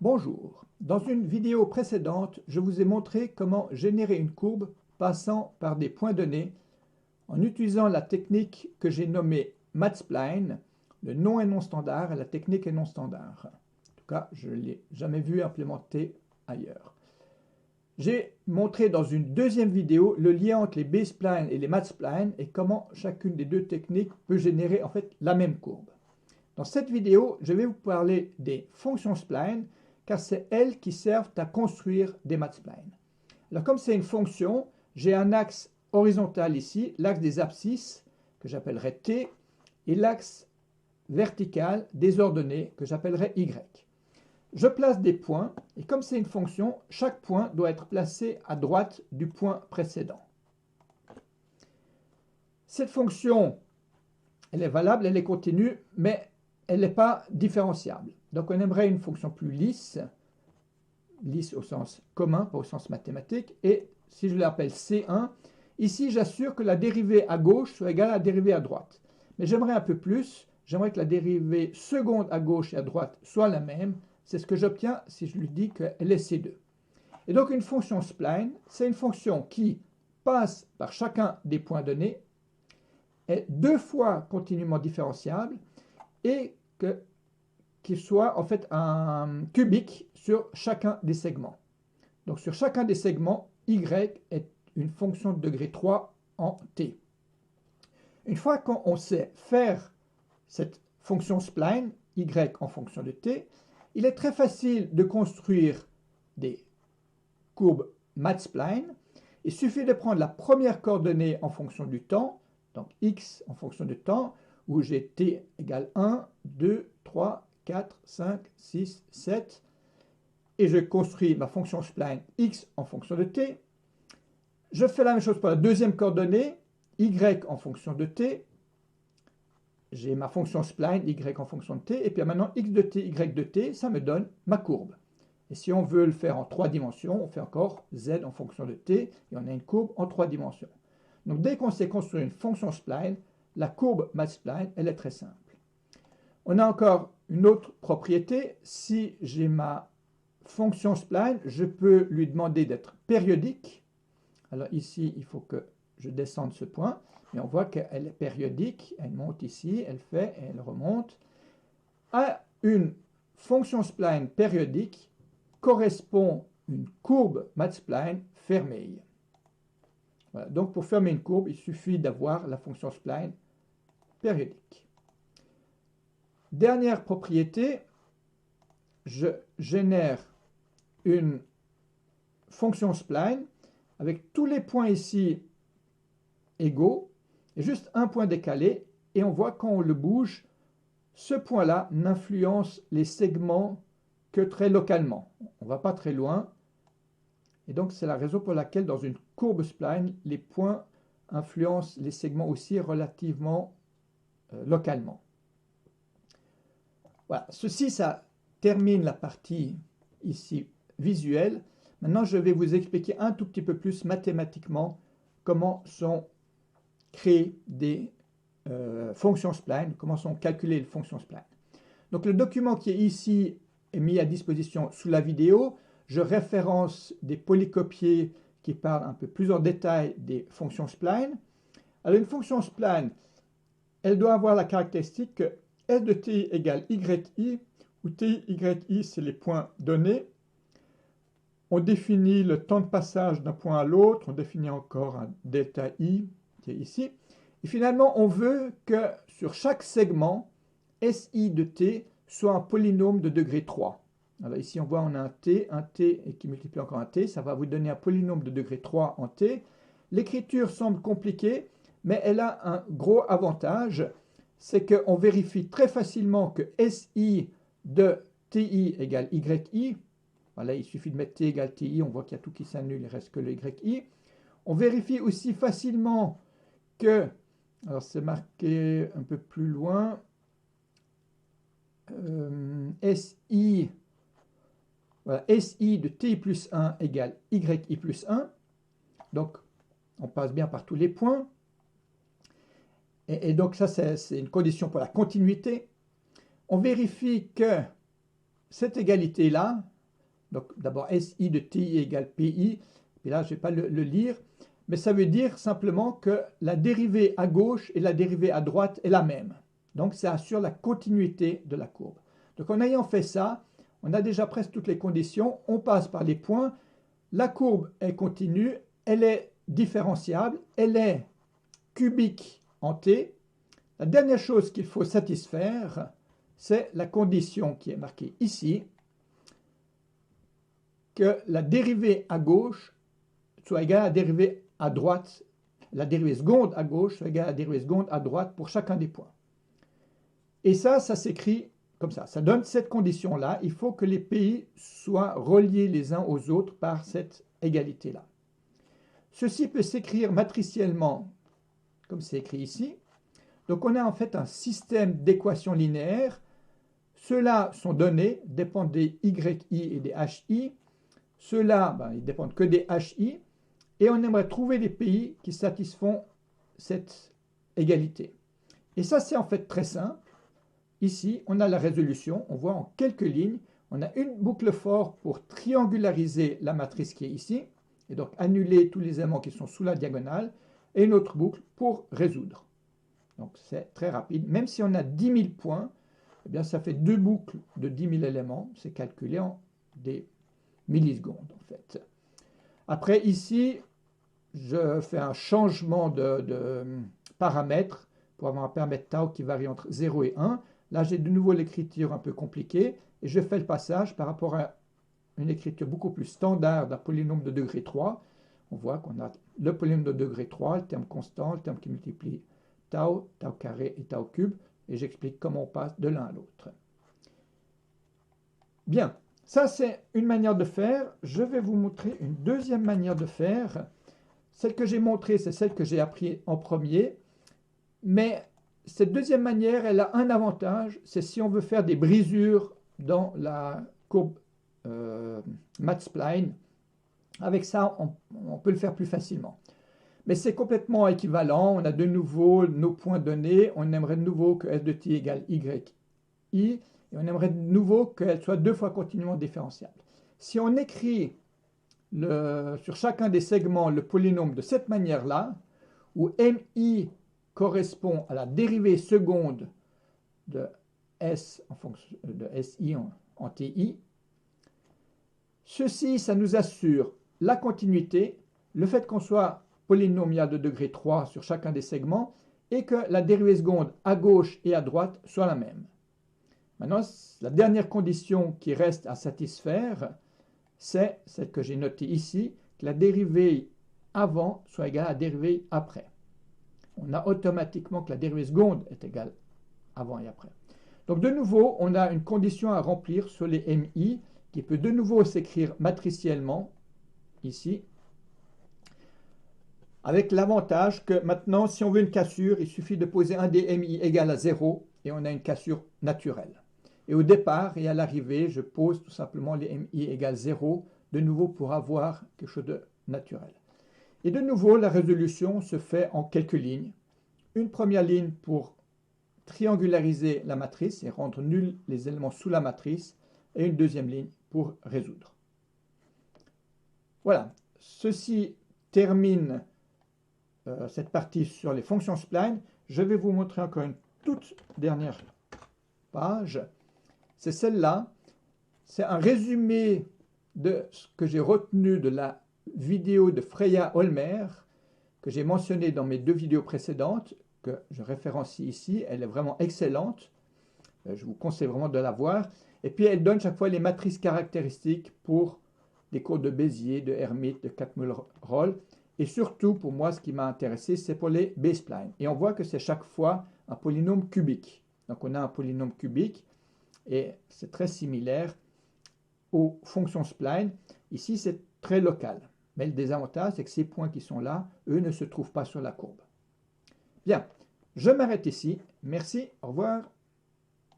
Bonjour, dans une vidéo précédente, je vous ai montré comment générer une courbe passant par des points donnés en utilisant la technique que j'ai nommée MathSpline. Le nom est non standard et la technique est non standard. En tout cas, je ne l'ai jamais vu implémenté ailleurs. J'ai montré dans une deuxième vidéo le lien entre les B-splines et les MathSplines et comment chacune des deux techniques peut générer en fait la même courbe. Dans cette vidéo, je vais vous parler des fonctions splines car c'est elles qui servent à construire des mathsplines. Alors comme c'est une fonction, j'ai un axe horizontal ici, l'axe des abscisses que j'appellerai T et l'axe vertical des ordonnées que j'appellerai Y. Je place des points et comme c'est une fonction, chaque point doit être placé à droite du point précédent. Cette fonction, elle est valable, elle est continue, mais elle n'est pas différenciable. Donc on aimerait une fonction plus lisse, lisse au sens commun, pas au sens mathématique, et si je l'appelle C1, ici j'assure que la dérivée à gauche soit égale à la dérivée à droite. Mais j'aimerais un peu plus, j'aimerais que la dérivée seconde à gauche et à droite soit la même, c'est ce que j'obtiens si je lui dis qu'elle est C2. Et donc une fonction spline, c'est une fonction qui passe par chacun des points donnés, est deux fois continuellement différenciable et qu'il soit en fait un cubique sur chacun des segments. Donc sur chacun des segments, y est une fonction de degré 3 en t. Une fois qu'on sait faire cette fonction spline, y en fonction de t, il est très facile de construire des courbes MathSpline. Il suffit de prendre la première coordonnée en fonction du temps, donc x en fonction du temps, où j'ai t égale 1, 2, 3, 4, 5, 6, 7, et je construis ma fonction spline x en fonction de t. Je fais la même chose pour la deuxième coordonnée, y en fonction de t. J'ai ma fonction spline y en fonction de t, et puis maintenant x de t, y de t, ça me donne ma courbe. Et si on veut le faire en 3 dimensions, on fait encore z en fonction de t, et on a une courbe en 3 dimensions. Donc dès qu'on sait construire une fonction spline, la courbe MathSpline, elle est très simple. On a encore une autre propriété. Si j'ai ma fonction spline, je peux lui demander d'être périodique. Alors ici, il faut que je descende ce point, mais on voit qu'elle est périodique. Elle monte ici, elle fait et elle remonte. À une fonction spline périodique correspond une courbe MathSpline fermée. Voilà. Donc pour fermer une courbe, il suffit d'avoir la fonction spline périodique. Dernière propriété, je génère une fonction spline avec tous les points ici égaux et juste un point décalé, et on voit quand on le bouge, ce point-là n'influence les segments que très localement. On ne va pas très loin, et donc c'est la raison pour laquelle dans une courbe spline, les points influencent les segments aussi relativement localement. Voilà, ceci, ça termine la partie ici visuelle. Maintenant, je vais vous expliquer un tout petit peu plus mathématiquement comment sont créées des fonctions spline, comment sont calculées les fonctions spline. Donc le document qui est ici est mis à disposition sous la vidéo. Je référence des polycopiés qui parlent un peu plus en détail des fonctions spline. Alors une fonction spline, elle doit avoir la caractéristique que S de t égale yi, où t, yi, c'est les points donnés. On définit le temps de passage d'un point à l'autre, on définit encore un delta i, qui est ici. Et finalement, on veut que sur chaque segment, Si de t soit un polynôme de degré 3. Alors ici, on voit on a un t et qui multiplie encore un t. Ça va vous donner un polynôme de degré 3 en t. L'écriture semble compliquée, mais elle a un gros avantage. C'est qu'on vérifie très facilement que Si de ti égale yi. Voilà, il suffit de mettre t égale ti, on voit qu'il y a tout qui s'annule, il ne reste que le yi. On vérifie aussi facilement que, alors c'est marqué un peu plus loin, Si, voilà, Si de ti plus 1 égale yi plus 1. Donc, on passe bien par tous les points. Et donc, ça, c'est une condition pour la continuité. On vérifie que cette égalité-là, donc d'abord SI de TI égale PI, et là je ne vais pas le lire, mais ça veut dire simplement que la dérivée à gauche et la dérivée à droite est la même. Donc ça assure la continuité de la courbe. Donc en ayant fait ça, on a déjà presque toutes les conditions, on passe par les points, la courbe est continue, elle est différenciable, elle est cubique en T. La dernière chose qu'il faut satisfaire, c'est la condition qui est marquée ici, que la dérivée à gauche soit égale à la dérivée à droite, la dérivée seconde à gauche soit égale à la dérivée seconde à droite pour chacun des points. Et ça s'écrit comme ça. Ça donne cette condition-là. Il faut que les pays soient reliés les uns aux autres par cette égalité-là. Ceci peut s'écrire matriciellement, comme c'est écrit ici. Donc on a en fait un système d'équations linéaires. Ceux-là sont donnés, dépendent des YI et des HI. Ceux-là, ils dépendent que des HI. Et on aimerait trouver des pays qui satisfont cette égalité. Et ça, c'est en fait très simple. Ici, on a la résolution. On voit en quelques lignes, on a une boucle for pour triangulariser la matrice qui est ici, et donc annuler tous les éléments qui sont sous la diagonale, et une autre boucle pour résoudre. Donc c'est très rapide. Même si on a 10 000 points, eh bien, ça fait deux boucles de 10 000 éléments. C'est calculé en des millisecondes, en fait. Après, ici, je fais un changement de paramètre pour avoir un paramètre tau qui varie entre 0 et 1. Là, j'ai de nouveau l'écriture un peu compliquée et je fais le passage par rapport à une écriture beaucoup plus standard d'un polynôme de degré 3. On voit qu'on a le polynôme de degré 3, le terme constant, le terme qui multiplie tau, tau carré et tau cube, et j'explique comment on passe de l'un à l'autre. Bien, ça c'est une manière de faire. Je vais vous montrer une deuxième manière de faire. Celle que j'ai montrée, c'est celle que j'ai appris en premier, mais cette deuxième manière, elle a un avantage, c'est si on veut faire des brisures dans la courbe Math-Spline. Avec ça, on peut le faire plus facilement. Mais c'est complètement équivalent. On a de nouveau nos points donnés. On aimerait de nouveau que S de t égale YI. Et on aimerait de nouveau qu'elle soit deux fois continuellement différenciable. Si on écrit sur chacun des segments le polynôme de cette manière-là, où MI correspond à la dérivée seconde de S en fonction de SI en TI, ceci, ça nous assure la continuité, le fait qu'on soit polynomial de degré 3 sur chacun des segments et que la dérivée seconde à gauche et à droite soit la même. Maintenant, la dernière condition qui reste à satisfaire, c'est celle que j'ai notée ici, que la dérivée avant soit égale à la dérivée après. On a automatiquement que la dérivée seconde est égale avant et après. Donc de nouveau, on a une condition à remplir sur les MI qui peut de nouveau s'écrire matriciellement, ici, avec l'avantage que maintenant, si on veut une cassure, il suffit de poser un des MI égal à 0 et on a une cassure naturelle. Et au départ et à l'arrivée, je pose tout simplement les MI égale 0, de nouveau pour avoir quelque chose de naturel. Et de nouveau, la résolution se fait en quelques lignes. Une première ligne pour triangulariser la matrice et rendre nuls les éléments sous la matrice, et une deuxième ligne pour résoudre. Voilà, ceci termine cette partie sur les fonctions spline. Je vais vous montrer encore une toute dernière page. C'est celle-là. C'est un résumé de ce que j'ai retenu de la vidéo de Freya Holmer, que j'ai mentionné dans mes deux vidéos précédentes, que je référencie ici. Elle est vraiment excellente. Je vous conseille vraiment de la voir. Et puis, elle donne chaque fois les matrices caractéristiques pour des cours de Bézier, de Hermite, de Catmull-Roll. Et surtout, pour moi, ce qui m'a intéressé, c'est pour les B-splines. Et on voit que c'est chaque fois un polynôme cubique. Donc, on a un polynôme cubique et c'est très similaire aux fonctions spline. Ici, c'est très local. Mais le désavantage, c'est que ces points qui sont là, eux, ne se trouvent pas sur la courbe. Bien, je m'arrête ici. Merci, au revoir.